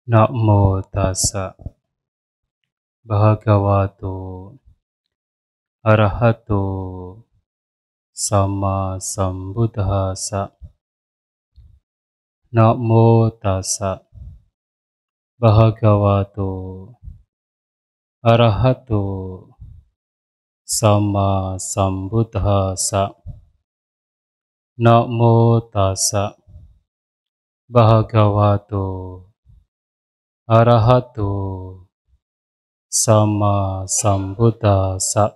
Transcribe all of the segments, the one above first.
Namo tassa bhagavato arahato sama sambuddhassa. Namo tassa bhagavato arahato sama sambuddhassa. Namo tassa bhagavato arahato sama sambuddhassa.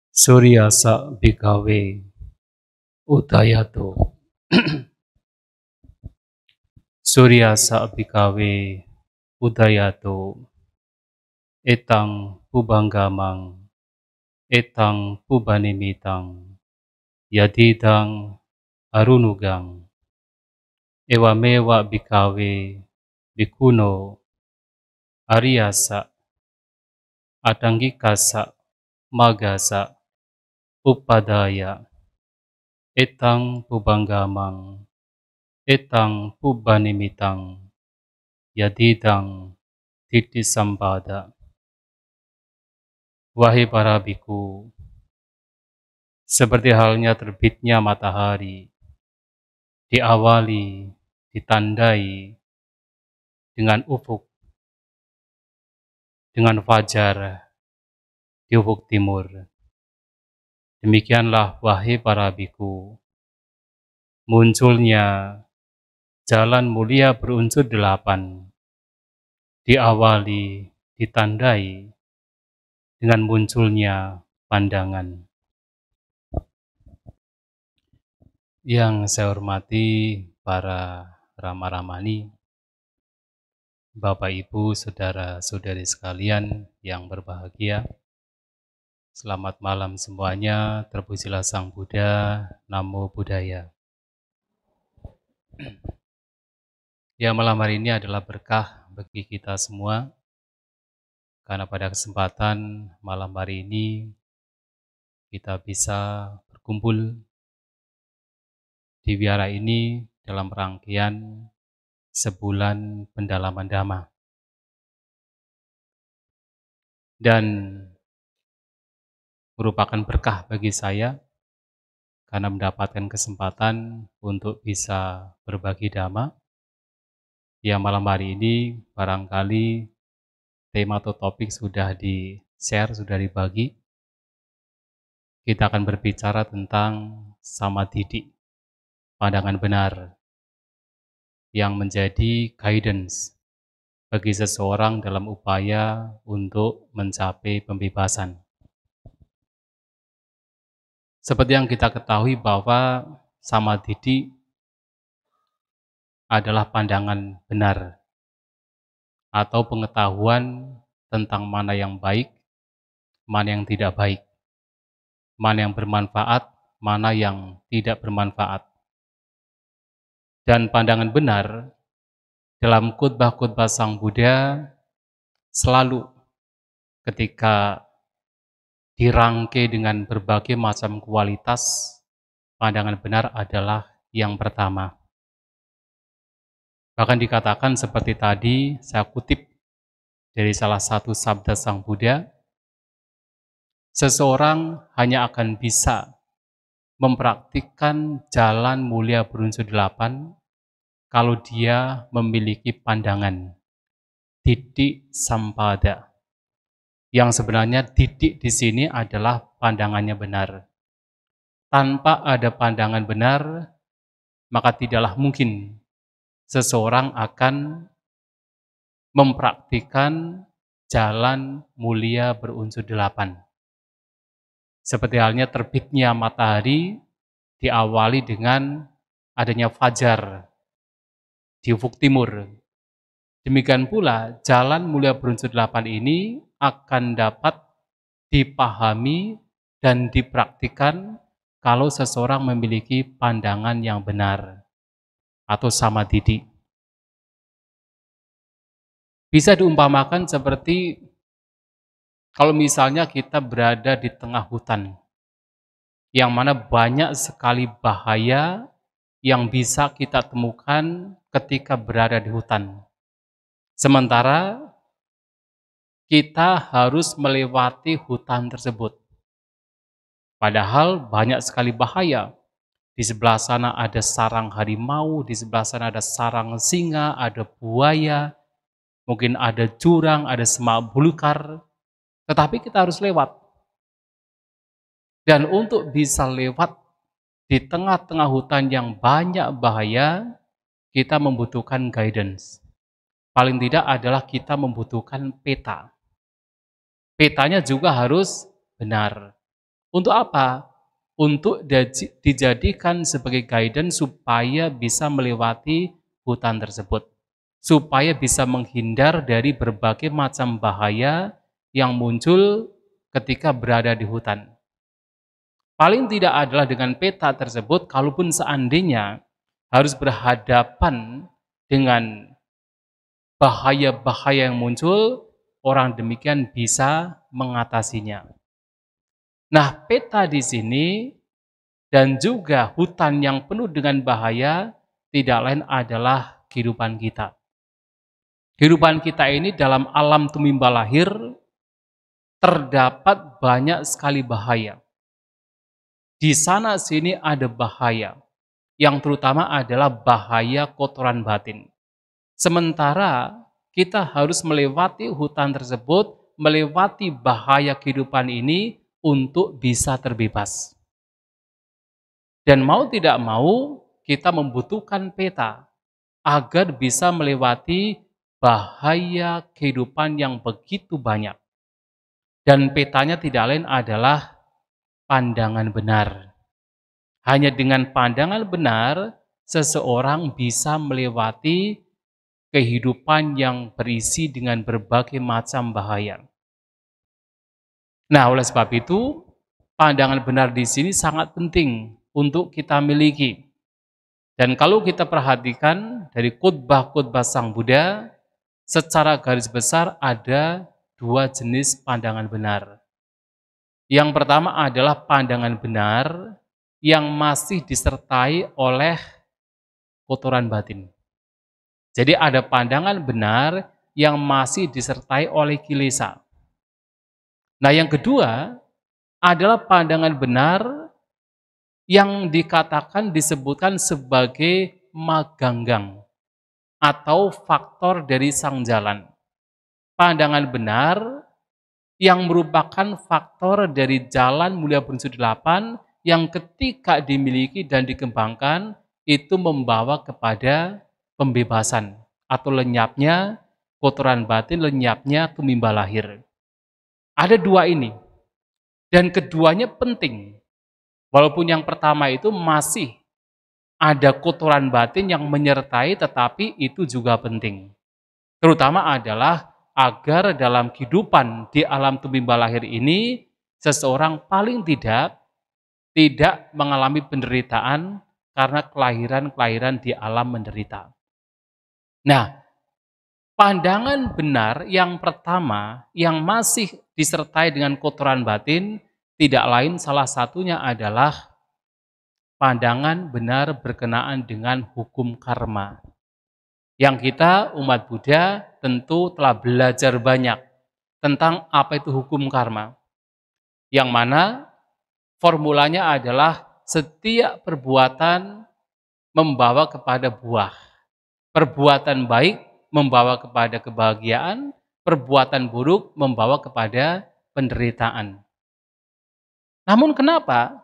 Suryasa bhikkhave udayato. Suryasa bhikkhave udayato etang pubanggamang etang pubbanimitang yadidang arunugang ewamewa bhikkhave bhikkhuno ariyasa atangikasa magasa uppadaya etang pubanggamang etang pubbanimitang yadidang titisampada. Wahai para biku, seperti halnya terbitnya matahari, diawali, ditandai dengan ufuk, dengan fajar di ufuk timur. Demikianlah wahai para biku, munculnya jalan mulia berunsur 8, diawali, ditandai dengan munculnya pandangan. Yang saya hormati para Rama-Ramani, Bapak Ibu, Saudara-saudari sekalian yang berbahagia. Selamat malam semuanya, terpujilah Sang Buddha, Namo Buddhaya. Ya, malam hari ini adalah berkah bagi kita semua, karena pada kesempatan malam hari ini kita bisa berkumpul di wihara ini dalam rangkaian sebulan pendalaman Dhamma. Dan merupakan berkah bagi saya karena mendapatkan kesempatan untuk bisa berbagi Dhamma. Ya, malam hari ini barangkali tema atau topik sudah di-share, sudah dibagi. Kita akan berbicara tentang samadhi, pandangan benar, yang menjadi guidance bagi seseorang dalam upaya untuk mencapai pembebasan. Seperti yang kita ketahui bahwa samadhi adalah pandangan benar atau pengetahuan tentang mana yang baik, mana yang tidak baik, mana yang bermanfaat, mana yang tidak bermanfaat. Dan pandangan benar dalam khutbah-khutbah Sang Buddha selalu ketika dirangkai dengan berbagai macam kualitas, pandangan benar adalah yang pertama. Bahkan dikatakan seperti tadi, saya kutip dari salah satu sabda Sang Buddha, seseorang hanya akan bisa mempraktikkan jalan mulia berunsur 8 kalau dia memiliki pandangan didik sampada. Yang sebenarnya didik di sini adalah pandangannya benar. Tanpa ada pandangan benar, maka tidaklah mungkin seseorang akan mempraktikkan jalan mulia berunsur 8. Seperti halnya terbitnya matahari diawali dengan adanya fajar di ufuk timur. Demikian pula jalan mulia berunsur 8 ini akan dapat dipahami dan dipraktikkan kalau seseorang memiliki pandangan yang benar atau samadhi. Bisa diumpamakan seperti kalau misalnya kita berada di tengah hutan, yang mana banyak sekali bahaya yang bisa kita temukan ketika berada di hutan. Sementara kita harus melewati hutan tersebut. Padahal banyak sekali bahaya. Di sebelah sana ada sarang harimau, di sebelah sana ada sarang singa, ada buaya, mungkin ada jurang, ada semak belukar. Tetapi kita harus lewat. Dan untuk bisa lewat di tengah-tengah hutan yang banyak bahaya, kita membutuhkan guidance. Paling tidak adalah kita membutuhkan peta. Petanya juga harus benar. Untuk apa? Untuk dijadikan sebagai guidance supaya bisa melewati hutan tersebut. Supaya bisa menghindar dari berbagai macam bahaya yang muncul ketika berada di hutan. Paling tidak adalah dengan peta tersebut, kalaupun seandainya harus berhadapan dengan bahaya-bahaya yang muncul, orang demikian bisa mengatasinya. Nah, peta di sini dan juga hutan yang penuh dengan bahaya tidak lain adalah kehidupan kita. Kehidupan kita ini dalam alam tumimba lahir terdapat banyak sekali bahaya. Di sana sini ada bahaya, yang terutama adalah bahaya kotoran batin. Sementara kita harus melewati hutan tersebut, melewati bahaya kehidupan ini untuk bisa terbebas. Dan mau tidak mau, kita membutuhkan peta agar bisa melewati bahaya kehidupan yang begitu banyak. Dan petanya tidak lain adalah pandangan benar. Hanya dengan pandangan benar, seseorang bisa melewati kehidupan yang berisi dengan berbagai macam bahaya. Nah, oleh sebab itu, pandangan benar di sini sangat penting untuk kita miliki. Dan kalau kita perhatikan dari khotbah-khotbah Sang Buddha, secara garis besar ada dua jenis pandangan benar. Yang pertama adalah pandangan benar yang masih disertai oleh kotoran batin. Jadi ada pandangan benar yang masih disertai oleh kilesa. Nah, yang kedua adalah pandangan benar yang disebutkan sebagai maganggang atau faktor dari sang jalan. Pandangan benar yang merupakan faktor dari jalan mulia berinsut 8 yang ketika dimiliki dan dikembangkan itu membawa kepada pembebasan atau lenyapnya kotoran batin, lenyapnya tumimba lahir. Ada dua ini, dan keduanya penting. Walaupun yang pertama itu masih ada kotoran batin yang menyertai, tetapi itu juga penting. Terutama adalah agar dalam kehidupan di alam tumimba lahir ini, seseorang paling tidak mengalami penderitaan karena kelahiran-kelahiran di alam menderita. Nah, pandangan benar yang pertama yang masih disertai dengan kotoran batin tidak lain salah satunya adalah pandangan benar berkenaan dengan hukum karma. Yang kita umat Buddha tentu telah belajar banyak tentang apa itu hukum karma. Yang mana formulanya adalah setiap perbuatan membawa kepada buah. Perbuatan baik membawa kepada kebahagiaan, perbuatan buruk membawa kepada penderitaan. Namun kenapa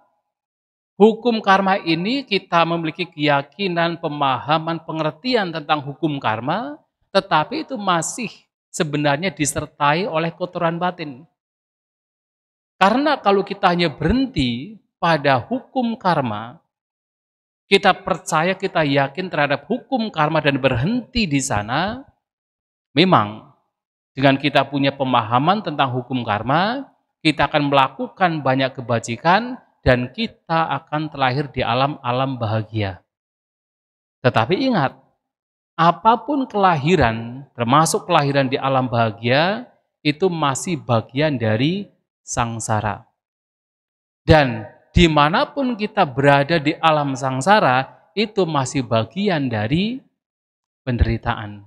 hukum karma ini kita memiliki keyakinan, pemahaman, pengertian tentang hukum karma, tetapi itu masih sebenarnya disertai oleh kotoran batin? Karena kalau kita hanya berhenti pada hukum karma, kita percaya, kita yakin terhadap hukum karma dan berhenti di sana, memang dengan kita punya pemahaman tentang hukum karma, kita akan melakukan banyak kebajikan dan kita akan terlahir di alam-alam bahagia. Tetapi ingat, apapun kelahiran, termasuk kelahiran di alam bahagia, itu masih bagian dari sangsara. Dan dimanapun kita berada di alam sangsara, itu masih bagian dari penderitaan.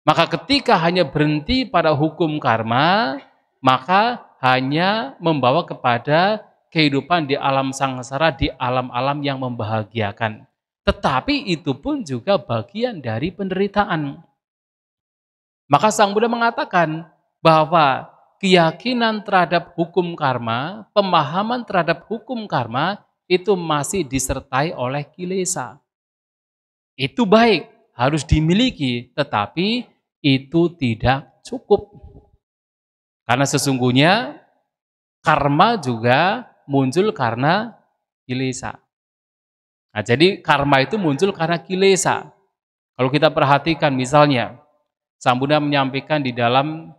Maka ketika hanya berhenti pada hukum karma, maka hanya membawa kepada kehidupan di alam sangsara, di alam-alam yang membahagiakan. Tetapi itu pun juga bagian dari penderitaan. Maka Sang Buddha mengatakan bahwa keyakinan terhadap hukum karma, pemahaman terhadap hukum karma itu masih disertai oleh kilesa. Itu baik, harus dimiliki, tetapi itu tidak cukup. Karena sesungguhnya karma juga muncul karena kilesa. Nah, jadi karma itu muncul karena kilesa. Kalau kita perhatikan misalnya, Sang Buddha menyampaikan di dalam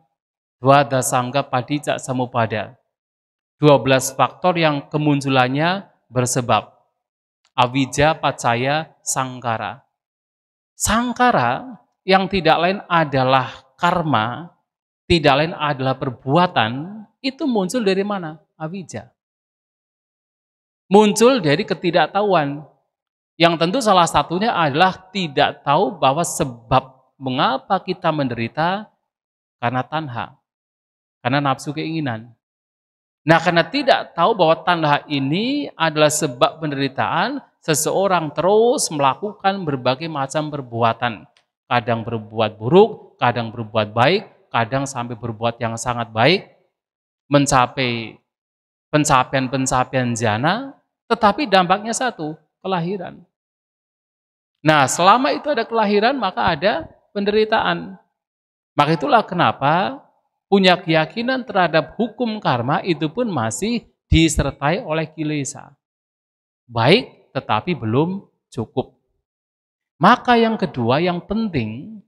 Dwadasangga Padicca Samuppada, 12 faktor yang kemunculannya bersebab. Avijja, Paccaya, Sangkara. Sangkara yang tidak lain adalah karma, tidak lain adalah perbuatan, itu muncul dari mana? Avijja. Muncul dari ketidaktahuan. Yang tentu salah satunya adalah tidak tahu bahwa sebab mengapa kita menderita karena tanha, karena nafsu keinginan. Nah, karena tidak tahu bahwa tanha ini adalah sebab penderitaan, seseorang terus melakukan berbagai macam perbuatan. Kadang berbuat buruk, kadang berbuat baik, kadang sampai berbuat yang sangat baik, mencapai pencapaian-pencapaian jana, tetapi dampaknya satu, kelahiran. Nah, selama itu ada kelahiran, maka ada penderitaan. Maka itulah kenapa punya keyakinan terhadap hukum karma itu pun masih disertai oleh kilesa. Baik, tetapi belum cukup. Maka yang kedua yang penting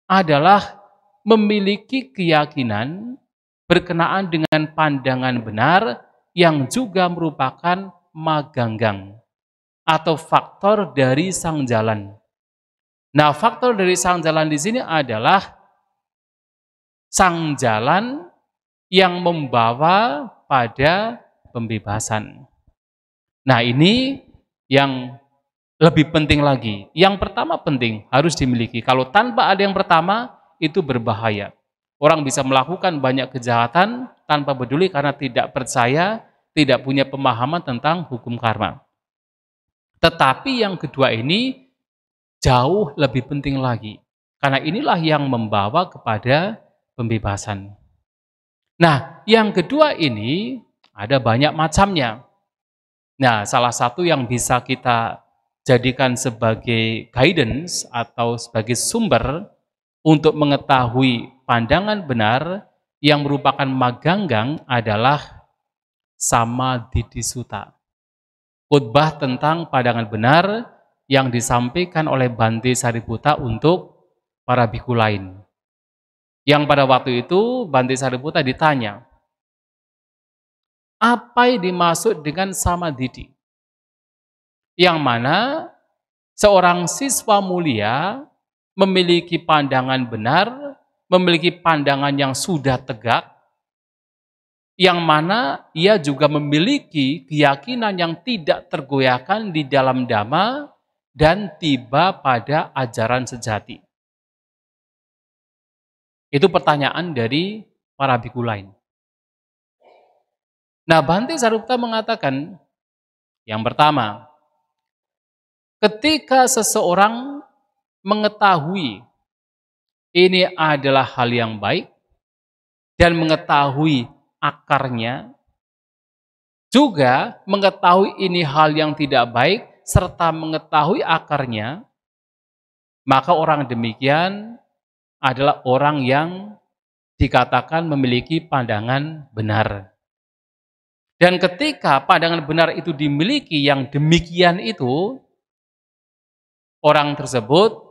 adalah memiliki keyakinan berkenaan dengan pandangan benar yang juga merupakan maganggang atau faktor dari sang jalan. Nah, faktor dari sang jalan di sini adalah sang jalan yang membawa pada pembebasan. Nah, ini yang lebih penting lagi. Yang pertama penting, harus dimiliki. Kalau tanpa ada yang pertama, itu berbahaya. Orang bisa melakukan banyak kejahatan tanpa peduli karena tidak percaya, tidak punya pemahaman tentang hukum karma. Tetapi yang kedua ini jauh lebih penting lagi. Karena inilah yang membawa kepada pembebasan. Nah, yang kedua ini ada banyak macamnya. Nah, salah satu yang bisa kita jadikan sebagai guidance atau sebagai sumber untuk mengetahui pandangan benar yang merupakan maganggang adalah Samadhi Sutta. Khutbah tentang pandangan benar yang disampaikan oleh Bhante Sariputta untuk para bhikkhu lain. Yang pada waktu itu Bhante Sariputta ditanya, apa yang dimaksud dengan samadhi? Yang mana seorang siswa mulia memiliki pandangan benar, memiliki pandangan yang sudah tegak, yang mana ia juga memiliki keyakinan yang tidak tergoyahkan di dalam Dhamma dan tiba pada ajaran sejati. Itu pertanyaan dari para bhikkhu lain. Nah, Bhante Sariputta mengatakan, yang pertama, ketika seseorang mengetahui ini adalah hal yang baik dan mengetahui akarnya, juga mengetahui ini hal yang tidak baik serta mengetahui akarnya, maka orang demikian adalah orang yang dikatakan memiliki pandangan benar. Dan ketika pandangan benar itu dimiliki yang demikian itu, orang tersebut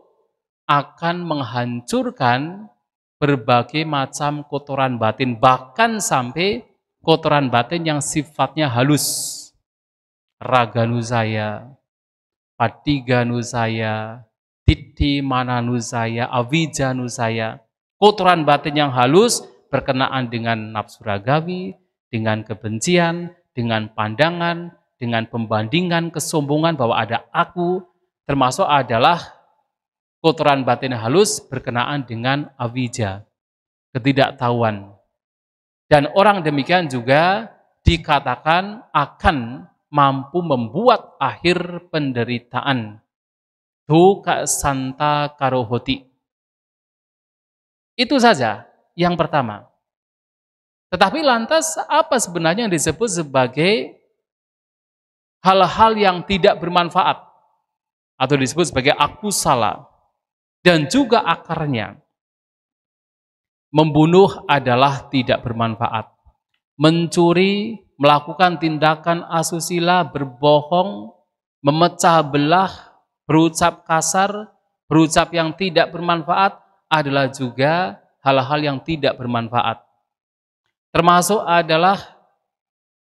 akan menghancurkan berbagai macam kotoran batin, bahkan sampai kotoran batin yang sifatnya halus. Raganusaya, Patiganusaya, Titti Mananusaya, Avijanusaya. Kotoran batin yang halus berkenaan dengan nafsu ragawi, dengan kebencian, dengan pandangan, dengan pembandingan, kesombongan bahwa ada aku, termasuk adalah kotoran batin halus berkenaan dengan awija, ketidaktahuan. Dan orang demikian juga dikatakan akan mampu membuat akhir penderitaan. Duka santa karohoti. Itu saja yang pertama. Tetapi lantas apa sebenarnya yang disebut sebagai hal-hal yang tidak bermanfaat atau disebut sebagai akusala dan juga akarnya? Membunuh adalah tidak bermanfaat. Mencuri, melakukan tindakan asusila, berbohong, memecah belah, berucap kasar, berucap yang tidak bermanfaat adalah juga hal-hal yang tidak bermanfaat. Termasuk adalah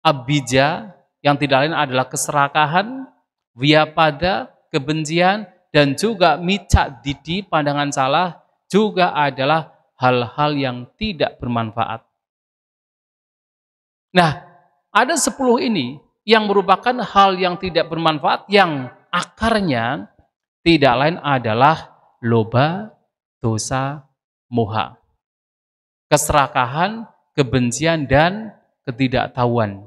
abija, yang tidak lain adalah keserakahan, vyapada, kebencian, dan juga micak didi, pandangan salah, juga adalah hal-hal yang tidak bermanfaat. Nah, ada 10 ini yang merupakan hal yang tidak bermanfaat, yang akarnya tidak lain adalah loba, dosa, moha. Keserakahan, kebencian, dan ketidaktahuan.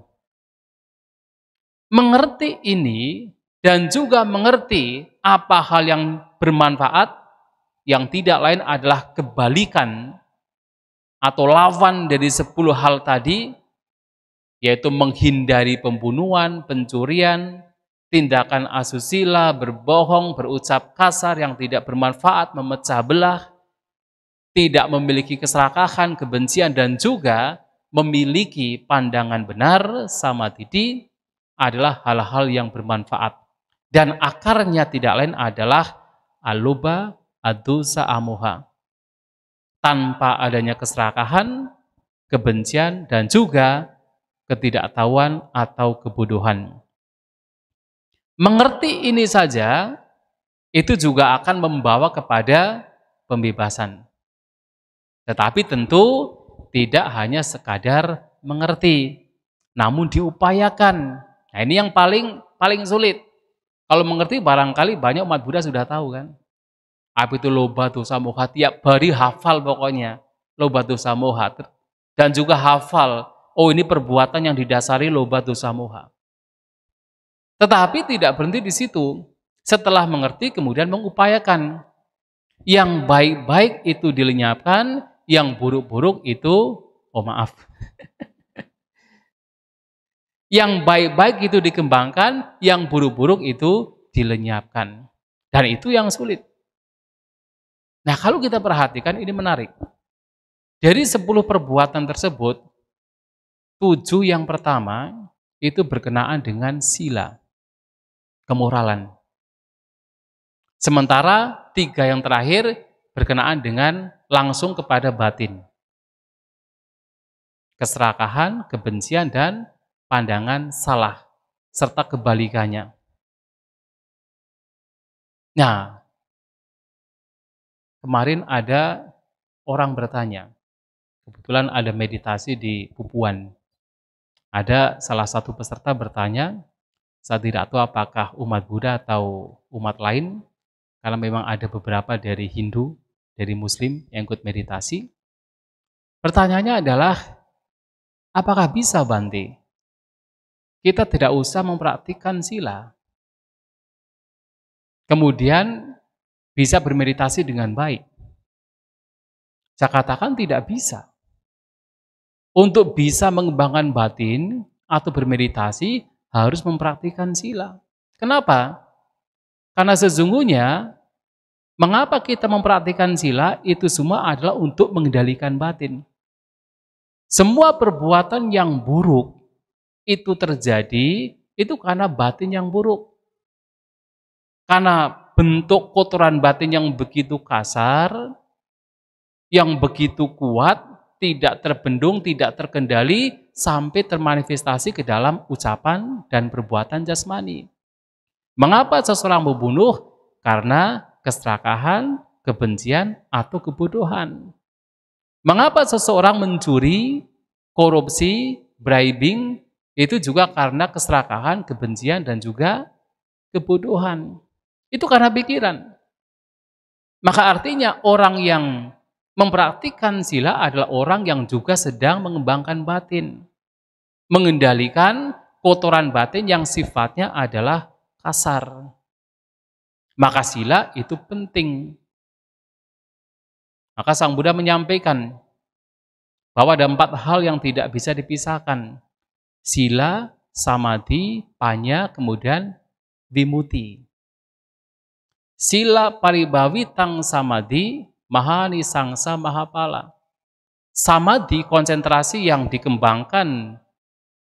Mengerti ini dan juga mengerti apa hal yang bermanfaat, yang tidak lain adalah kebalikan atau lawan dari 10 hal tadi, yaitu menghindari pembunuhan, pencurian, tindakan asusila, berbohong, berucap kasar yang tidak bermanfaat, memecah belah, tidak memiliki keserakahan, kebencian, dan juga memiliki pandangan benar sama didi adalah hal-hal yang bermanfaat. Dan akarnya tidak lain adalah aluba, adusa, amoha. Tanpa adanya keserakahan, kebencian, dan juga ketidaktahuan atau kebodohan. Mengerti ini saja, itu juga akan membawa kepada pembebasan. Tetapi tentu tidak hanya sekadar mengerti, namun diupayakan. Nah, ini yang paling sulit. Kalau mengerti barangkali banyak umat Buddha sudah tahu kan. Apa itu loba, dosa, moha, tiap hari hafal pokoknya. Loba, dosa, moha. Dan juga hafal, oh ini perbuatan yang didasari loba, dosa, moha. Tetapi tidak berhenti di situ. Setelah mengerti kemudian mengupayakan. Yang baik-baik itu dilenyapkan, yang buruk-buruk itu, oh maaf. Yang baik-baik itu dikembangkan, yang buruk-buruk itu dilenyapkan. Dan itu yang sulit. Nah, kalau kita perhatikan ini menarik. Dari 10 perbuatan tersebut, 7 yang pertama itu berkenaan dengan sila, kemoralan. Sementara 3 yang terakhir berkenaan dengan langsung kepada batin. Keserakahan, kebencian, dan pandangan salah, serta kebalikannya. Nah, kemarin ada orang bertanya, kebetulan ada meditasi di Pupuan. Ada salah satu peserta bertanya, saya tidak tahu apakah umat Buddha atau umat lain, karena memang ada beberapa dari Hindu, dari Muslim yang ikut meditasi. Pertanyaannya adalah, apakah bisa Bante? Kita tidak usah mempraktikkan sila. Kemudian bisa bermeditasi dengan baik. Saya katakan tidak bisa. Untuk bisa mengembangkan batin atau bermeditasi harus mempraktikkan sila. Kenapa? Karena sesungguhnya mengapa kita mempraktikkan sila itu semua adalah untuk mengendalikan batin. Semua perbuatan yang buruk itu terjadi itu karena batin yang buruk. Karena bentuk kotoran batin yang begitu kasar, yang begitu kuat, tidak terbendung, tidak terkendali, sampai termanifestasi ke dalam ucapan dan perbuatan jasmani. Mengapa seseorang membunuh? Karena keserakahan, kebencian, atau kebodohan. Mengapa seseorang mencuri, korupsi, bribing? itu juga karena keserakahan, kebencian, dan juga kebodohan. Itu karena pikiran. Maka artinya orang yang mempraktikkan sila adalah orang yang juga sedang mengembangkan batin. Mengendalikan kotoran batin yang sifatnya adalah kasar. Maka sila itu penting. Maka Sang Buddha menyampaikan bahwa ada 4 hal yang tidak bisa dipisahkan. Sila, samadhi, panya, kemudian vimutti. Sila paribhawitang samadhi, mahani sangsa mahapala. Samadhi, konsentrasi yang dikembangkan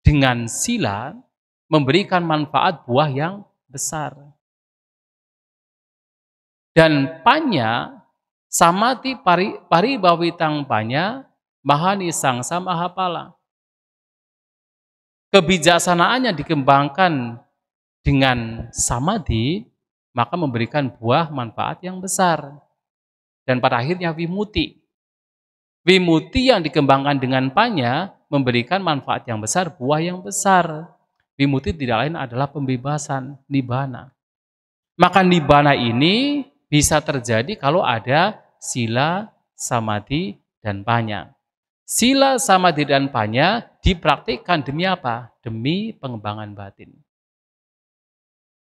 dengan sila, memberikan manfaat buah yang besar. Dan panya, samadhi paribhawitang panya, mahani sangsa mahapala. Kebijaksanaan yang dikembangkan dengan samadhi, maka memberikan buah manfaat yang besar. Dan pada akhirnya vimutti. Vimutti yang dikembangkan dengan panya memberikan manfaat yang besar, buah yang besar. Vimutti tidak lain adalah pembebasan, nibbana. Maka nibbana ini bisa terjadi kalau ada sila, samadhi, dan panya. Sila, samadhi, dan panya dipraktikkan demi apa? Demi pengembangan batin.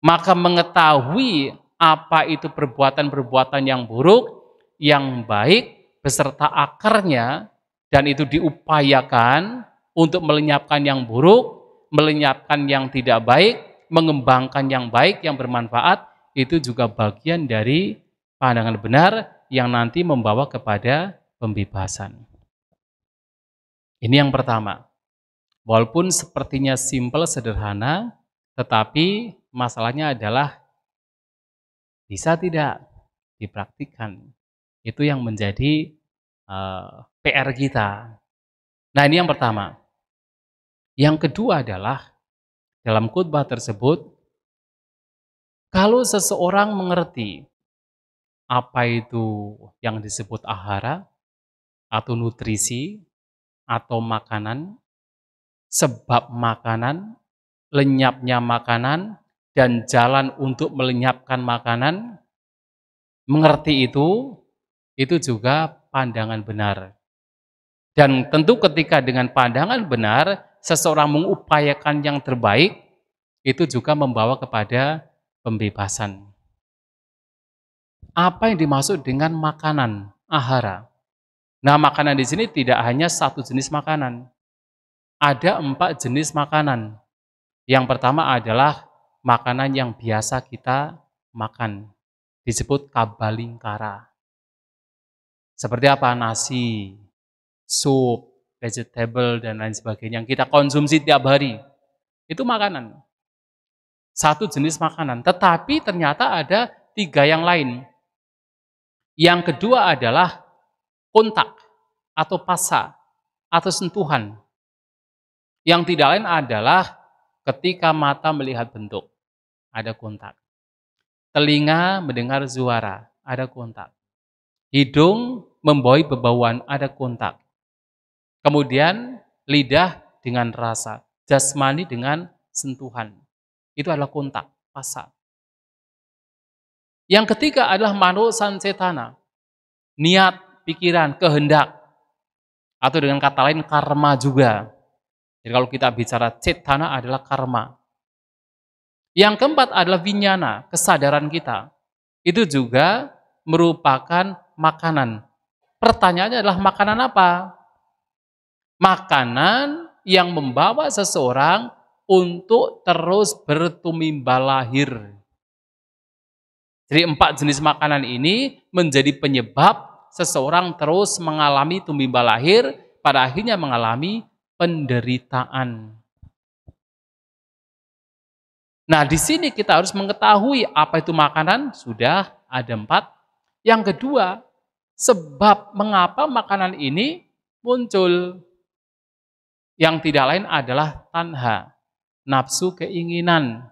Maka mengetahui apa itu perbuatan-perbuatan yang buruk, yang baik, beserta akarnya, dan itu diupayakan untuk melenyapkan yang buruk, melenyapkan yang tidak baik, mengembangkan yang baik, yang bermanfaat, itu juga bagian dari pandangan benar yang nanti membawa kepada pembebasan. Ini yang pertama. Walaupun sepertinya simpel, sederhana, tetapi masalahnya adalah bisa tidak dipraktikkan. Itu yang menjadi PR kita. Nah, ini yang pertama. Yang kedua adalah dalam khutbah tersebut, kalau seseorang mengerti apa itu yang disebut ahara atau nutrisi atau makanan, sebab makanan, lenyapnya makanan, dan jalan untuk melenyapkan makanan, mengerti itu juga pandangan benar. Dan tentu ketika dengan pandangan benar, seseorang mengupayakan yang terbaik, itu juga membawa kepada pembebasan. Apa yang dimaksud dengan makanan, ahara? Nah, makanan di sini tidak hanya satu jenis makanan. Ada 4 jenis makanan. Yang pertama adalah makanan yang biasa kita makan. Disebut kabalingkara. Seperti apa? Nasi, sup, vegetable, dan lain sebagainya. Yang kita konsumsi tiap hari. Itu makanan. Satu jenis makanan. Tetapi ternyata ada 3 yang lain. Yang kedua adalah kontak atau pasa atau sentuhan. Yang tidak lain adalah ketika mata melihat bentuk, ada kontak. Telinga mendengar suara, ada kontak. Hidung membawa bebauan, ada kontak. Kemudian lidah dengan rasa, jasmani dengan sentuhan. Itu adalah kontak, pasa. Yang ketiga adalah mano sancetana, niat, pikiran, kehendak. Atau dengan kata lain karma juga. Jadi kalau kita bicara cetana adalah karma. Yang keempat adalah vinyana, kesadaran kita. Itu juga merupakan makanan. Pertanyaannya adalah makanan apa? Makanan yang membawa seseorang untuk terus bertumimba lahir. Jadi 4 jenis makanan ini menjadi penyebab seseorang terus mengalami tumimba lahir, pada akhirnya mengalami penderitaan. Nah, di sini kita harus mengetahui apa itu makanan, sudah ada 4. Yang kedua, sebab mengapa makanan ini muncul. Yang tidak lain adalah tanha, nafsu keinginan.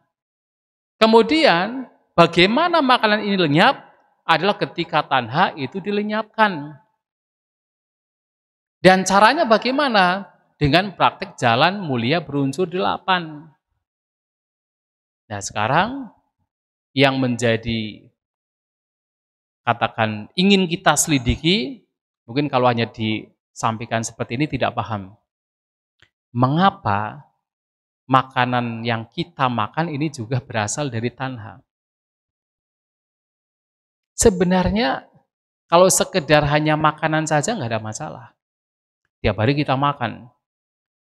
Kemudian, bagaimana makanan ini lenyap? Adalah ketika tanha itu dilenyapkan. Dan caranya bagaimana? dengan praktek jalan mulia berunsur 8. Nah sekarang yang menjadi katakan ingin kita selidiki, mungkin kalau hanya disampaikan seperti ini tidak paham. Mengapa makanan yang kita makan ini juga berasal dari tanha? Sebenarnya kalau sekedar hanya makanan saja nggak ada masalah. Tiap hari kita makan,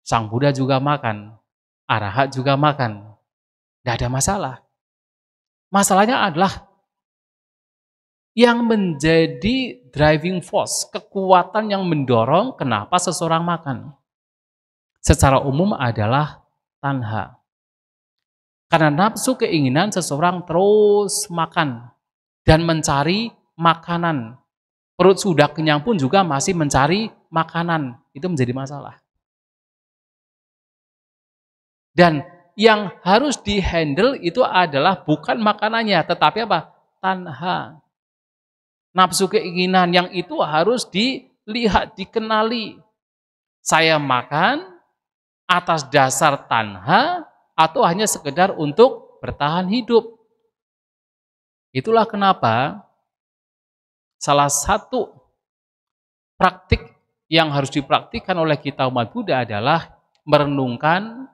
Sang Buddha juga makan, Arahat juga makan, nggak ada masalah. Masalahnya adalah yang menjadi driving force, kekuatan yang mendorong kenapa seseorang makan. Secara umum adalah tanha. Karena nafsu keinginan seseorang terus makan dan mencari makanan. Perut sudah kenyang pun juga masih mencari makanan. Itu menjadi masalah. Dan yang harus dihandle itu adalah bukan makanannya, tetapi apa? Tanha. Nafsu keinginan yang itu harus dilihat, dikenali. Saya makan atas dasar tanha atau hanya sekedar untuk bertahan hidup. Itulah kenapa salah satu praktik yang harus dipraktikkan oleh kita umat Buddha adalah merenungkan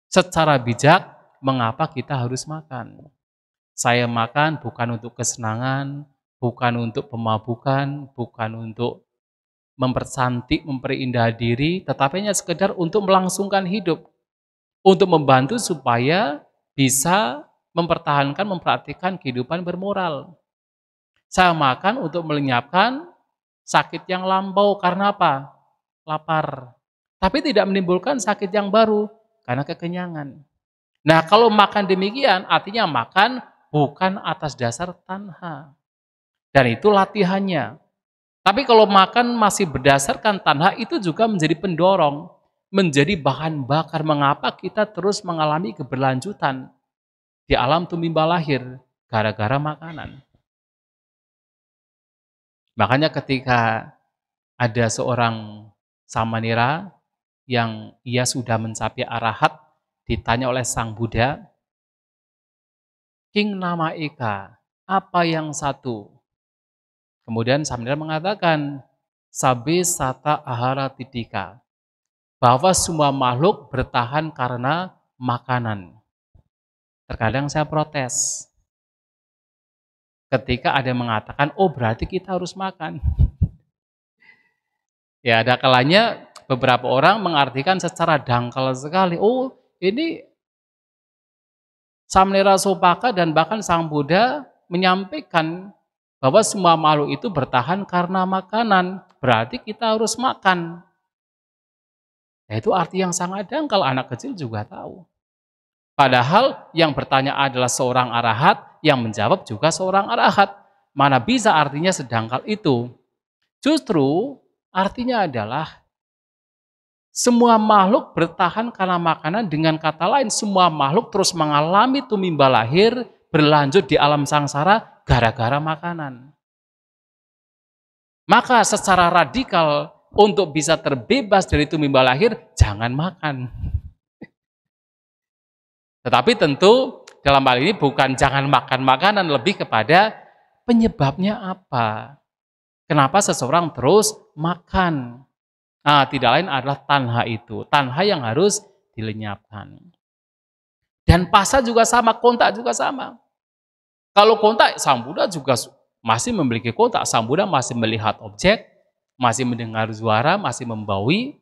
secara bijak mengapa kita harus makan. Saya makan bukan untuk kesenangan, bukan untuk pemabukan, bukan untuk mempercantik, memperindah diri, tetapi hanya sekedar untuk melangsungkan hidup. Untuk membantu supaya bisa mempertahankan, mempraktikkan kehidupan bermoral. Saya makan untuk melenyapkan sakit yang lampau, karena apa? Lapar. Tapi tidak menimbulkan sakit yang baru, karena kekenyangan. Nah kalau makan demikian, artinya makan bukan atas dasar tanha. Dan itu latihannya. Tapi kalau makan masih berdasarkan tanha, itu juga menjadi pendorong, menjadi bahan bakar mengapa kita terus mengalami keberlanjutan di alam tumimba lahir gara-gara makanan. Makanya ketika ada seorang samanera yang ia sudah mencapai arahat, ditanya oleh Sang Buddha, King nama Eka, apa yang satu? Kemudian Samanera mengatakan, Sabe sata ahara tidika, bahwa semua makhluk bertahan karena makanan. Terkadang saya protes ketika ada yang mengatakan, oh berarti kita harus makan. Ya ada kalanya beberapa orang mengartikan secara dangkal sekali, oh ini Samanera Sopaka dan bahkan Sang Buddha menyampaikan bahwa semua makhluk itu bertahan karena makanan, berarti kita harus makan. Nah, itu arti yang sangat dangkal, anak kecil juga tahu. Padahal yang bertanya adalah seorang arahat, yang menjawab juga seorang arahat. Mana bisa artinya sedangkal itu? Justru artinya adalah semua makhluk bertahan karena makanan, dengan kata lain semua makhluk terus mengalami tumimba lahir, berlanjut di alam sangsara gara-gara makanan. Maka secara radikal untuk bisa terbebas dari tumimba lahir, jangan makan. Tetapi tentu dalam hal ini bukan jangan makan makanan, lebih kepada penyebabnya apa. Kenapa seseorang terus makan? Nah, tidak lain adalah tanha itu. Tanha yang harus dilenyapkan. Dan pasa juga sama, kontak juga sama. Kalau kontak, Sang Buddha juga masih memiliki kontak. Sang Buddha masih melihat objek, masih mendengar suara, masih membaui,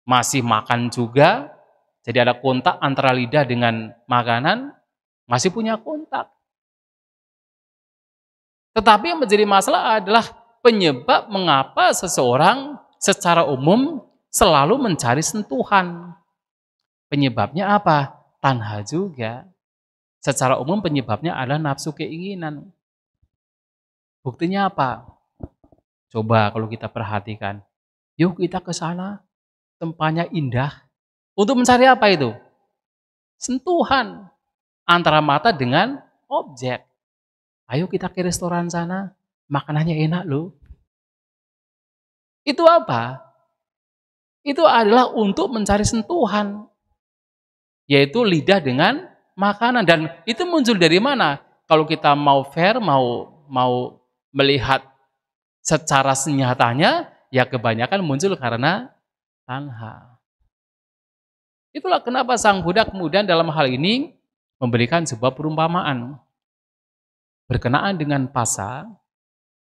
masih makan juga. Jadi ada kontak antara lidah dengan makanan, masih punya kontak. Tetapi yang menjadi masalah adalah penyebab mengapa seseorang secara umum selalu mencari sentuhan. Penyebabnya apa? Tanha juga. Secara umum penyebabnya adalah nafsu keinginan. Buktinya apa? Coba kalau kita perhatikan. Yuk kita ke sana, tempatnya indah. Untuk mencari apa itu? Sentuhan antara mata dengan objek. Ayo kita ke restoran sana, makanannya enak loh. Itu apa? itu adalah untuk mencari sentuhan, yaitu lidah dengan makanan. Dan itu muncul dari mana? Kalau kita mau fair, mau melihat secara senyatanya, ya kebanyakan muncul karena tanha. Itulah kenapa Sang Buddha kemudian dalam hal ini memberikan sebuah perumpamaan berkenaan dengan pasa,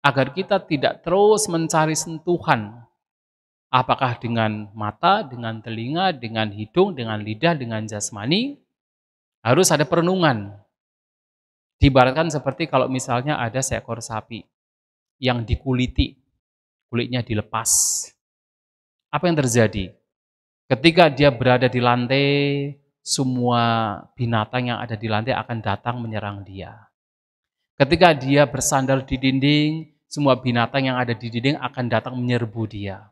agar kita tidak terus mencari sentuhan, apakah dengan mata, dengan telinga, dengan hidung, dengan lidah, dengan jasmani, harus ada perenungan. Diibaratkan seperti kalau misalnya ada seekor sapi yang dikuliti, kulitnya dilepas. Apa yang terjadi? Ketika dia berada di lantai, semua binatang yang ada di lantai akan datang menyerang dia. Ketika dia bersandar di dinding, semua binatang yang ada di dinding akan datang menyerbu dia.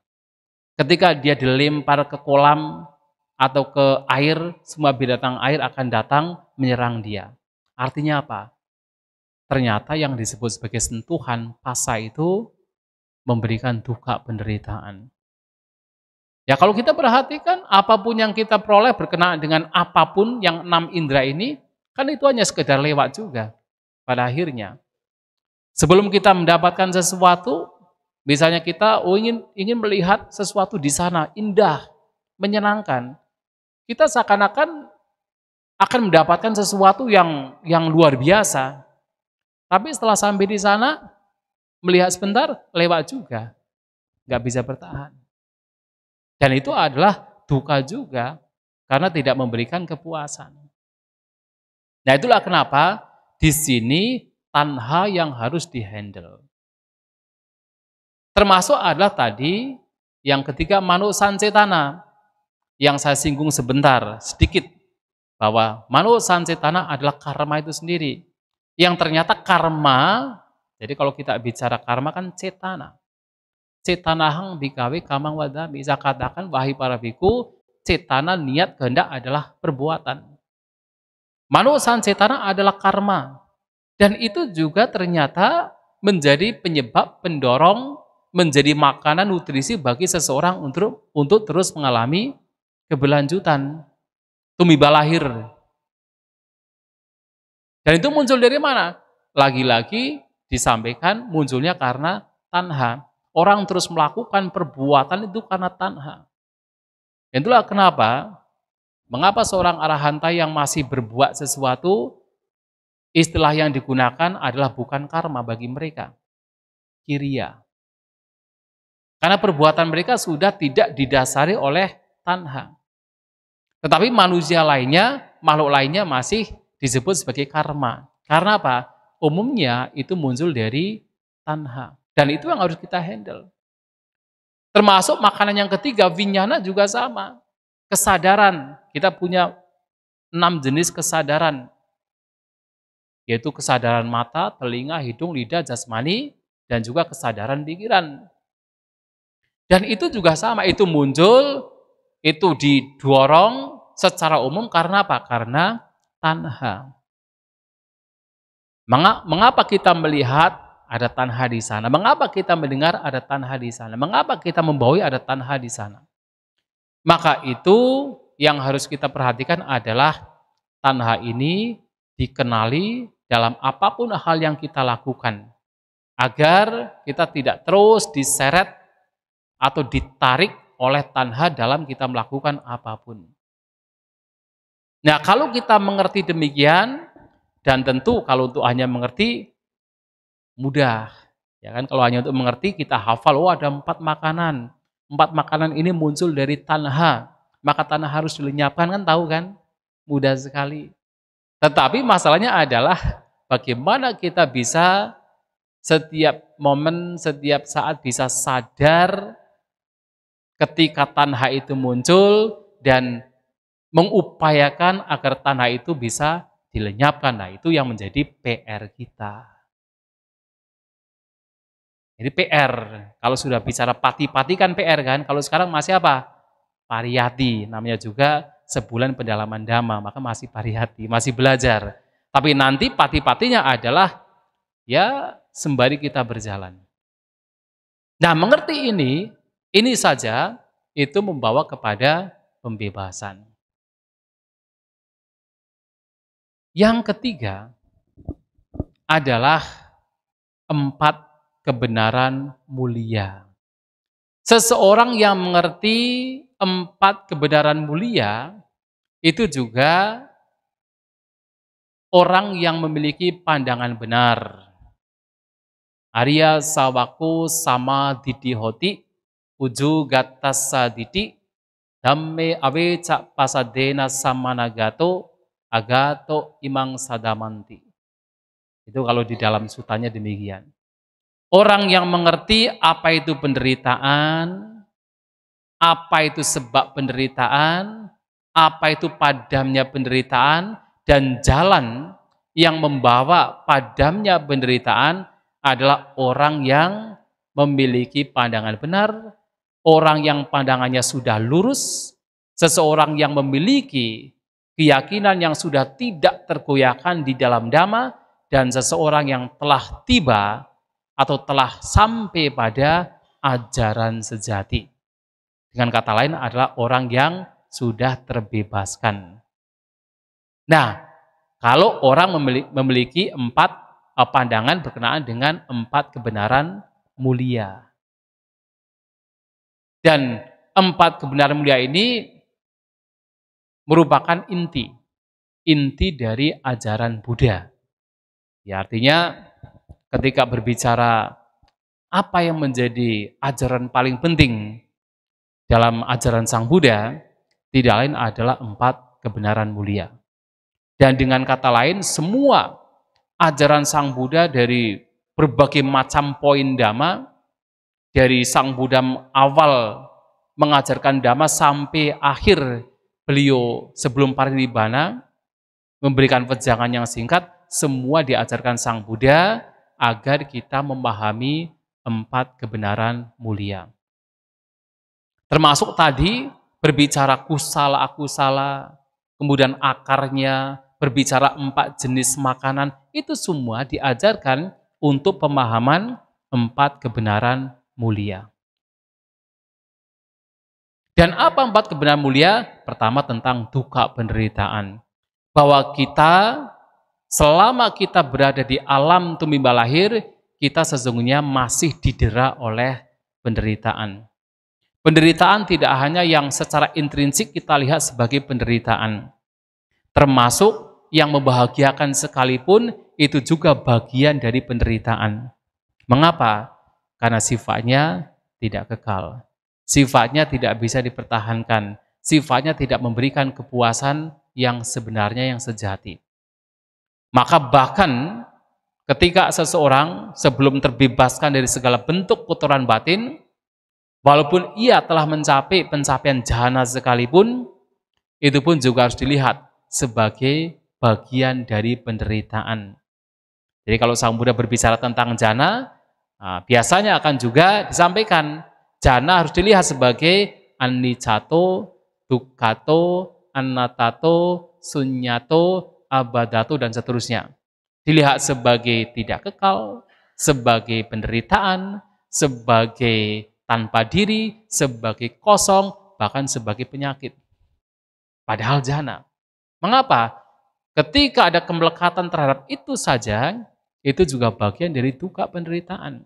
Ketika dia dilempar ke kolam atau ke air, semua binatang air akan datang menyerang dia. Artinya apa? Ternyata yang disebut sebagai sentuhan pasa itu memberikan duka penderitaan. Ya kalau kita perhatikan, apapun yang kita peroleh berkenaan dengan apapun yang 6 indera ini, kan itu hanya sekedar lewat juga pada akhirnya. Sebelum kita mendapatkan sesuatu, misalnya kita ingin melihat sesuatu di sana, indah, menyenangkan, kita seakan-akan akan mendapatkan sesuatu yang luar biasa. Tapi setelah sampai di sana, melihat sebentar, lewat juga. Nggak bisa bertahan. Dan itu adalah duka juga, karena tidak memberikan kepuasan. Nah itulah kenapa di sini tanha yang harus dihandle. Termasuk adalah tadi yang ketiga manu sancetana, yang saya singgung sebentar, sedikit, bahwa manu sancetana adalah karma itu sendiri. Yang ternyata karma, jadi kalau kita bicara karma kan cetana. Cetanahang bikawe kamang wada, bisa katakan wahai para biku, cetana niat kehendak adalah perbuatan. Manu sancetana adalah karma. Dan itu juga ternyata menjadi penyebab pendorong, menjadi makanan nutrisi bagi seseorang untuk terus mengalami keberlanjutan. Tumiba lahir. Dan itu muncul dari mana? Lagi-lagi disampaikan munculnya karena tanha. Orang terus melakukan perbuatan itu karena tanha. Itulah mengapa seorang arahanta yang masih berbuat sesuatu, istilah yang digunakan adalah bukan karma bagi mereka, kiriya. Karena perbuatan mereka sudah tidak didasari oleh tanha. Tetapi manusia lainnya, makhluk lainnya masih disebut sebagai karma. Karena apa? Umumnya itu muncul dari tanha. Dan itu yang harus kita handle. Termasuk makanan yang ketiga, vinyana juga sama. Kesadaran. Kita punya 6 jenis kesadaran. Yaitu kesadaran mata, telinga, hidung, lidah, jasmani, dan juga kesadaran pikiran. Dan itu juga sama, itu muncul, itu didorong secara umum karena apa? Karena tanha. Mengapa kita melihat ada tanha di sana? Mengapa kita mendengar ada tanha di sana? Mengapa kita membawahi ada tanha di sana? Maka itu yang harus kita perhatikan adalah tanha ini dikenali dalam apapun hal yang kita lakukan. Agar kita tidak terus diseret atau ditarik oleh tanha dalam kita melakukan apapun. Nah kalau kita mengerti demikian, dan tentu kalau untuk hanya mengerti, mudah, ya kan? Kalau hanya untuk mengerti kita hafal, ada 4 makanan. 4 makanan ini muncul dari tanha, maka tanha harus dilenyapkan, kan tahu kan? Mudah sekali. Tetapi masalahnya adalah bagaimana kita bisa setiap momen, setiap saat bisa sadar ketika tanha itu muncul dan mengupayakan agar tanha itu bisa dilenyapkan. Nah, itu yang menjadi PR kita. Jadi PR, kalau sudah bicara pati-pati kan PR kan, kalau sekarang masih apa? Pariyati, namanya juga sebulan pendalaman dhamma, maka masih pariyati, masih belajar. Tapi nanti pati-patinya adalah ya sembari kita berjalan. Nah mengerti ini saja itu membawa kepada pembebasan. Yang ketiga adalah 4 kebenaran mulia. Seseorang yang mengerti 4 kebenaran mulia itu juga orang yang memiliki pandangan benar. Arya sawaku sama didihoti uju gatasa didi damme awe cak pasadena samanagato agato imang sadamanti. Itu kalau di dalam sutanya demikian. Orang yang mengerti apa itu penderitaan, apa itu sebab penderitaan, apa itu padamnya penderitaan, dan jalan yang membawa padamnya penderitaan adalah orang yang memiliki pandangan benar, orang yang pandangannya sudah lurus, seseorang yang memiliki keyakinan yang sudah tidak tergoyahkan di dalam dhamma, dan seseorang yang telah tiba atau telah sampai pada ajaran sejati. Dengan kata lain adalah orang yang sudah terbebaskan. Nah, kalau orang memiliki 4 pandangan berkenaan dengan 4 kebenaran mulia. Dan 4 kebenaran mulia ini merupakan inti dari ajaran Buddha. Ya, artinya ketika berbicara apa yang menjadi ajaran paling penting dalam ajaran Sang Buddha, tidak lain adalah 4 kebenaran mulia. Dan dengan kata lain, semua ajaran Sang Buddha dari berbagai macam poin dhamma, dari Sang Buddha awal mengajarkan dhamma sampai akhir beliau sebelum parinibbana, memberikan wejangan yang singkat, semua diajarkan Sang Buddha agar kita memahami 4 kebenaran mulia. Termasuk tadi berbicara kusala-akusala, kemudian akarnya, berbicara 4 jenis makanan, itu semua diajarkan untuk pemahaman 4 kebenaran mulia. Dan apa 4 kebenaran mulia? Pertama tentang duka penderitaan. Bahwa kita, selama kita berada di alam tumimba lahir, kita sesungguhnya masih didera oleh penderitaan. Penderitaan tidak hanya yang secara intrinsik kita lihat sebagai penderitaan. Termasuk yang membahagiakan sekalipun itu juga bagian dari penderitaan. Mengapa? Karena sifatnya tidak kekal. Sifatnya tidak bisa dipertahankan. Sifatnya tidak memberikan kepuasan yang sebenarnya yang sejati. Maka bahkan ketika seseorang sebelum terbebaskan dari segala bentuk kotoran batin, walaupun ia telah mencapai pencapaian jhana sekalipun, itu pun juga harus dilihat sebagai bagian dari penderitaan. Jadi kalau Sang Buddha berbicara tentang jhana, biasanya akan juga disampaikan, jhana harus dilihat sebagai aniccato, dukkhato, anattato, sunyato, abadato, dan seterusnya. Dilihat sebagai tidak kekal, sebagai penderitaan, sebagai tanpa diri, sebagai kosong, bahkan sebagai penyakit. Padahal jhana. Mengapa? Ketika ada kemelekatan terhadap itu saja, itu juga bagian dari duka penderitaan.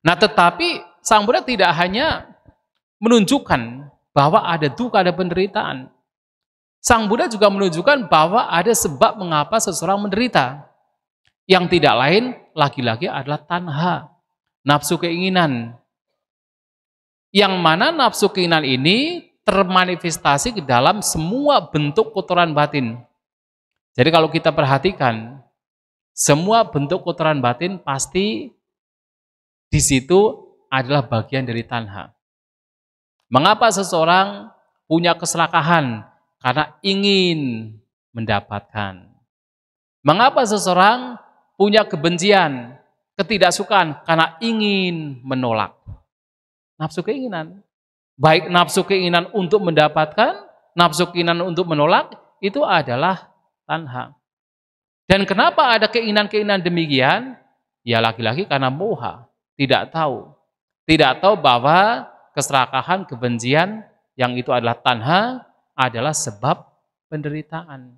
Nah, tetapi Sang Buddha tidak hanya menunjukkan bahwa ada duka, ada penderitaan. Sang Buddha juga menunjukkan bahwa ada sebab mengapa seseorang menderita. Yang tidak lain, lagi-lagi adalah tanha, nafsu keinginan. Yang mana nafsu keinginan ini termanifestasi ke dalam semua bentuk kotoran batin. Jadi kalau kita perhatikan, semua bentuk kotoran batin pasti di situ adalah bagian dari tanha. Mengapa seseorang punya keserakahan? Karena ingin mendapatkan. Mengapa seseorang punya kebencian, ketidaksukaan? Karena ingin menolak. Nafsu keinginan. Baik nafsu keinginan untuk mendapatkan, nafsu keinginan untuk menolak, itu adalah tanha. Dan kenapa ada keinginan-keinginan demikian? Ya lagi-lagi karena moha, tidak tahu. Tidak tahu bahwa keserakahan, kebencian, yang itu adalah tanha, adalah sebab penderitaan.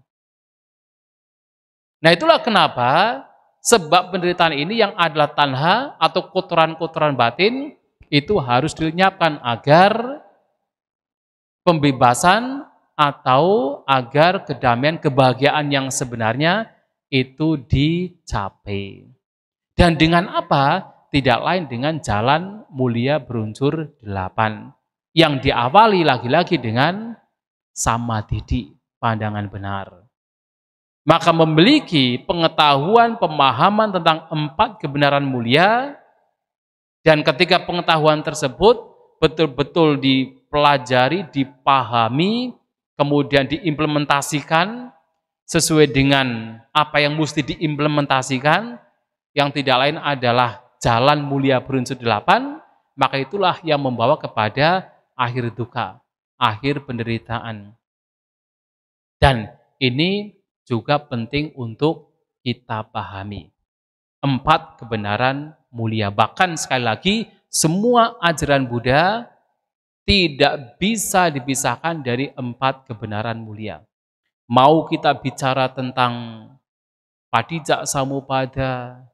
Nah itulah kenapa sebab penderitaan ini yang adalah tanha atau kotoran-kotoran batin itu harus dilenyapkan agar pembebasan atau agar kedamaian, kebahagiaan yang sebenarnya itu dicapai. Dan dengan apa? Tidak lain dengan jalan mulia berunsur 8. Yang diawali lagi-lagi dengan samadhi, pandangan benar. Maka memiliki pengetahuan, pemahaman tentang 4 kebenaran mulia, dan ketika pengetahuan tersebut betul-betul dipelajari, dipahami, kemudian diimplementasikan sesuai dengan apa yang mesti diimplementasikan, yang tidak lain adalah jalan mulia berunsur 8, maka itulah yang membawa kepada akhir duka, akhir penderitaan. Dan ini juga penting untuk kita pahami. 4 kebenaran mulia. Bahkan sekali lagi, semua ajaran Buddha tidak bisa dipisahkan dari 4 kebenaran mulia. Mau kita bicara tentang Patijak Samuppada,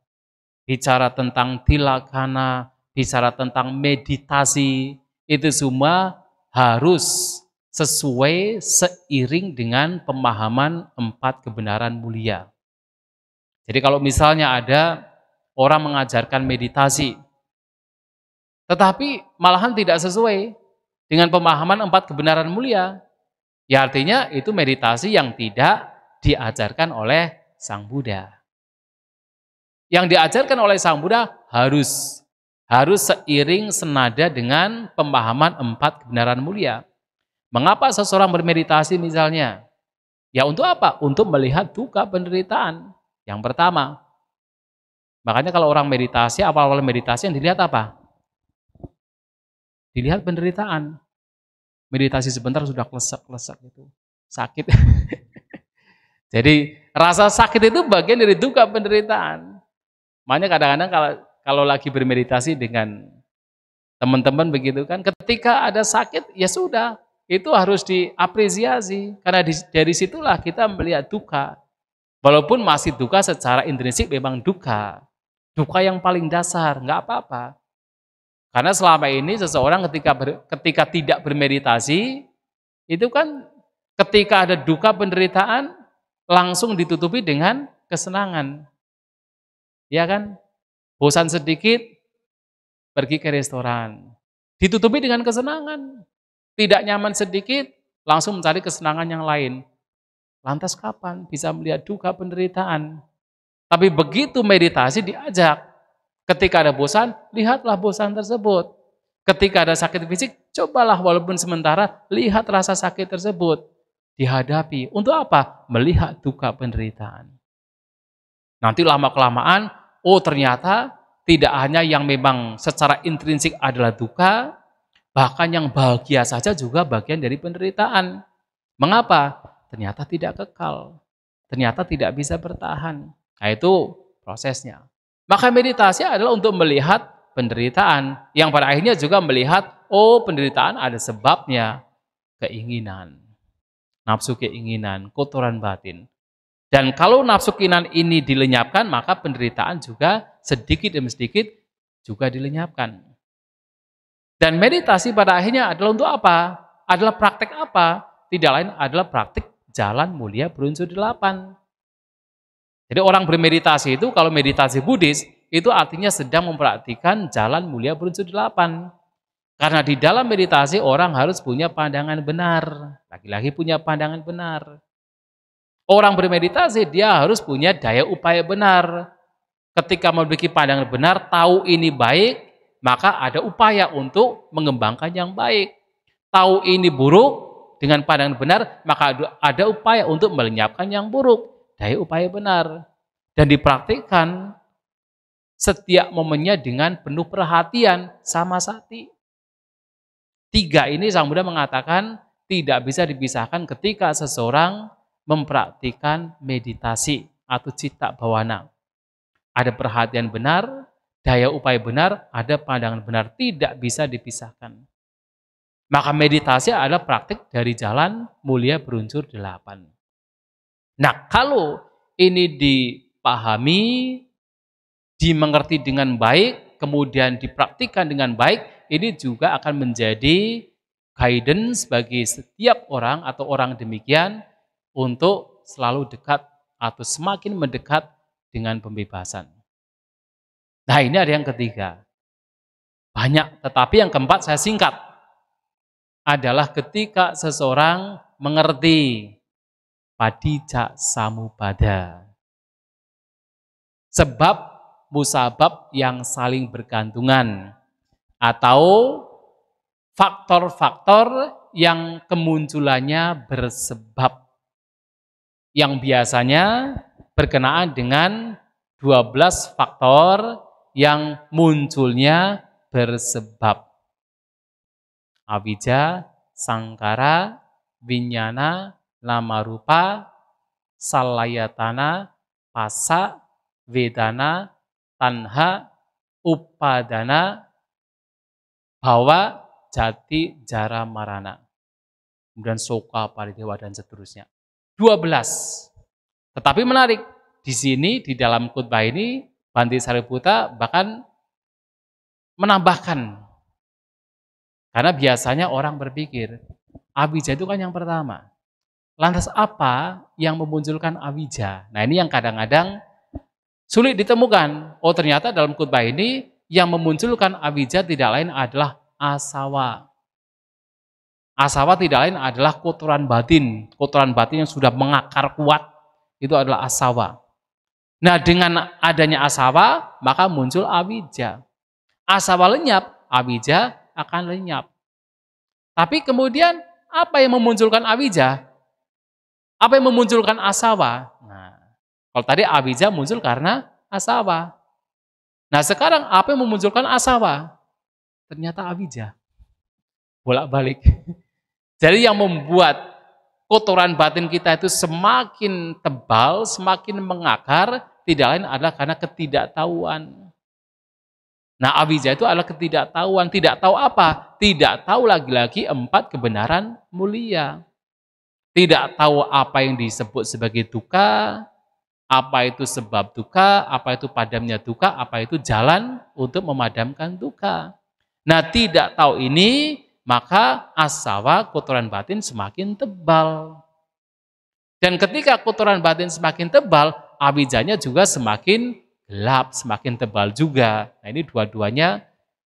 bicara tentang tilakana, bicara tentang meditasi, itu semua harus sesuai seiring dengan pemahaman 4 kebenaran mulia. Jadi kalau misalnya ada orang mengajarkan meditasi, tetapi malahan tidak sesuai dengan pemahaman 4 kebenaran mulia, ya artinya itu meditasi yang tidak diajarkan oleh Sang Buddha. Yang diajarkan oleh Sang Buddha harus seiring senada dengan pemahaman 4 kebenaran mulia. Mengapa seseorang bermeditasi misalnya? Ya untuk apa? Untuk melihat duka penderitaan. Yang pertama. Makanya kalau orang meditasi, awal-awal meditasi yang dilihat apa? Dilihat penderitaan. Meditasi sebentar sudah klesek-klesek itu. Sakit. Jadi rasa sakit itu bagian dari duka penderitaan. Makanya kadang-kadang kalau lagi bermeditasi dengan teman-teman begitu kan, ketika ada sakit ya sudah, itu harus diapresiasi karena dari situlah kita melihat duka. Walaupun masih duka secara intrinsik memang duka yang paling dasar, nggak apa-apa. Karena selama ini seseorang ketika tidak bermeditasi itu kan ketika ada duka penderitaan langsung ditutupi dengan kesenangan. Ya kan? Bosan sedikit, pergi ke restoran. Ditutupi dengan kesenangan. Tidak nyaman sedikit, langsung mencari kesenangan yang lain. Lantas kapan bisa melihat duka penderitaan? Tapi begitu meditasi diajak. Ketika ada bosan, lihatlah bosan tersebut. Ketika ada sakit fisik, cobalah walaupun sementara, lihat rasa sakit tersebut. Dihadapi. Untuk apa? Melihat duka penderitaan. Nanti lama-kelamaan, oh ternyata tidak hanya yang memang secara intrinsik adalah duka, bahkan yang bahagia saja juga bagian dari penderitaan. Mengapa? Ternyata tidak kekal. Ternyata tidak bisa bertahan. Nah itu prosesnya. Maka meditasi adalah untuk melihat penderitaan, yang pada akhirnya juga melihat, oh penderitaan ada sebabnya, keinginan, nafsu keinginan, kotoran batin. Dan kalau nafsu keinginan ini dilenyapkan, maka penderitaan juga sedikit demi sedikit juga dilenyapkan. Dan meditasi pada akhirnya adalah untuk apa? Adalah praktek apa? Tidak lain adalah praktek jalan mulia berunsur 8. Jadi orang bermeditasi itu, kalau meditasi Buddhis, itu artinya sedang mempraktikkan jalan mulia berunsur 8. Karena di dalam meditasi orang harus punya pandangan benar. Lagi-lagi punya pandangan benar. Orang bermeditasi, dia harus punya daya upaya benar. Ketika memiliki pandangan benar, tahu ini baik, maka ada upaya untuk mengembangkan yang baik. Tahu ini buruk, dengan pandangan benar, maka ada upaya untuk melenyapkan yang buruk. Daya upaya benar. Dan dipraktikkan setiap momennya dengan penuh perhatian, sama sati. 3 ini Sang Buddha mengatakan tidak bisa dipisahkan ketika seseorang mempraktikkan meditasi atau citta bawana. Ada perhatian benar, daya upaya benar, ada pandangan benar, tidak bisa dipisahkan. Maka meditasi adalah praktik dari jalan mulia berunsur 8. Nah, kalau ini dipahami, dimengerti dengan baik, kemudian dipraktikkan dengan baik, ini juga akan menjadi guidance bagi setiap orang atau orang demikian untuk selalu dekat atau semakin mendekat dengan pembebasan. Nah, ini ada yang ketiga. Banyak, tetapi yang keempat saya singkat. Adalah ketika seseorang mengerti padijak samubada. Sebab musabab yang saling bergantungan atau faktor-faktor yang kemunculannya bersebab, yang biasanya berkenaan dengan 12 faktor yang munculnya bersebab. Awija, sangkara, winyana, lama rupa, salayatana, pasa, vedana, tanha, upadana, bhawa, jati, jara, marana. Kemudian soka, paridewa, dan seterusnya. 12. Tetapi menarik, di sini, di dalam khutbah ini, Bhante Sariputta bahkan menambahkan. Karena biasanya orang berpikir, awija itu kan yang pertama. Lantas apa yang memunculkan awija? Nah, ini yang kadang-kadang sulit ditemukan. Oh, ternyata dalam khutbah ini yang memunculkan awija tidak lain adalah asawa. Asawa tidak lain adalah kotoran batin. Kotoran batin yang sudah mengakar kuat, itu adalah asawa. Nah, dengan adanya asawa, maka muncul awija. Asawa lenyap, awija akan lenyap. Tapi kemudian apa yang memunculkan awija? Apa yang memunculkan asawa? Nah, kalau tadi awija muncul karena asawa. Nah, sekarang apa yang memunculkan asawa? Ternyata awija. Bolak-balik. Jadi yang membuat kotoran batin kita itu semakin tebal, semakin mengakar, tidak lain adalah karena ketidaktahuan. Nah, awija itu adalah ketidaktahuan. Tidak tahu apa? Tidak tahu lagi-lagi 4 kebenaran mulia. Tidak tahu apa yang disebut sebagai duka, apa itu sebab duka, apa itu padamnya duka, apa itu jalan untuk memadamkan duka. Nah, tidak tahu ini, maka asawa, kotoran batin semakin tebal. Dan ketika kotoran batin semakin tebal, awijanya juga semakin gelap, semakin tebal juga. Nah, ini dua-duanya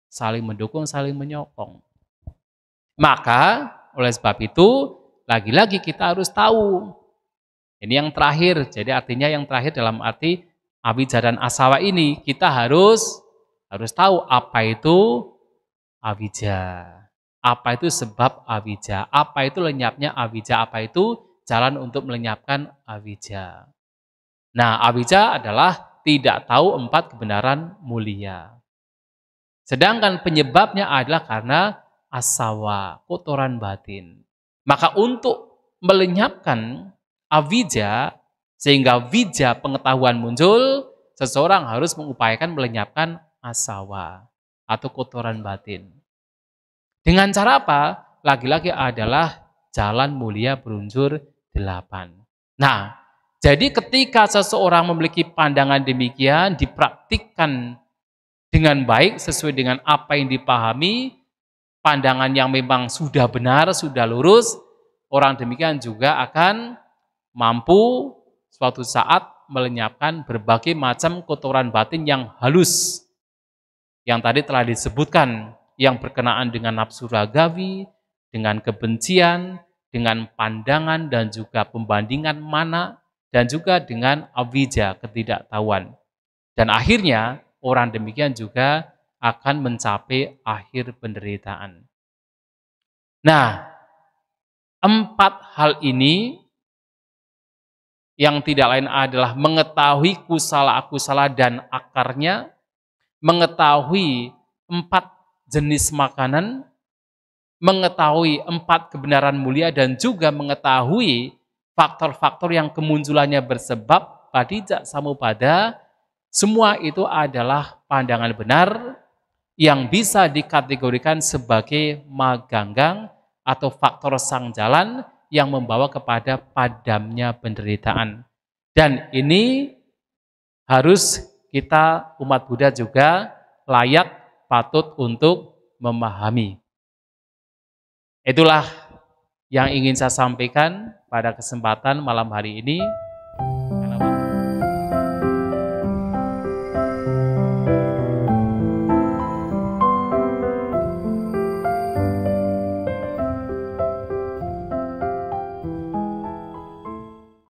saling mendukung, saling menyokong. Maka, oleh sebab itu, lagi-lagi kita harus tahu. Ini yang terakhir, jadi artinya yang terakhir dalam arti awija dan asawa ini, kita harus tahu apa itu awija. Apa itu sebab awija, apa itu lenyapnya awija, apa itu jalan untuk melenyapkan awija. Nah, awija adalah tidak tahu 4 kebenaran mulia. Sedangkan penyebabnya adalah karena asawa, kotoran batin. Maka untuk melenyapkan awija, sehingga wija pengetahuan muncul, seseorang harus mengupayakan melenyapkan asawa atau kotoran batin. Dengan cara apa? Lagi-lagi adalah jalan mulia berunsur 8. Nah, jadi ketika seseorang memiliki pandangan demikian, dipraktikkan dengan baik sesuai dengan apa yang dipahami, pandangan yang memang sudah benar, sudah lurus, orang demikian juga akan mampu suatu saat melenyapkan berbagai macam kotoran batin yang halus. Yang tadi telah disebutkan, yang berkenaan dengan nafsu ragawi, dengan kebencian, dengan pandangan dan juga pembandingan mana, dan juga dengan awija, ketidaktahuan. Dan akhirnya orang demikian juga akan mencapai akhir penderitaan. Nah, 4 hal ini yang tidak lain adalah mengetahui kusala-akusala dan akarnya, mengetahui 4 jenis makanan, mengetahui 4 kebenaran mulia, dan juga mengetahui faktor-faktor yang kemunculannya bersebab padijak samubada. Semua itu adalah pandangan benar yang bisa dikategorikan sebagai maganggang atau faktor sang jalan yang membawa kepada padamnya penderitaan. Dan ini harus kita umat Buddha juga layak patut untuk memahami. Itulah yang ingin saya sampaikan pada kesempatan malam hari ini.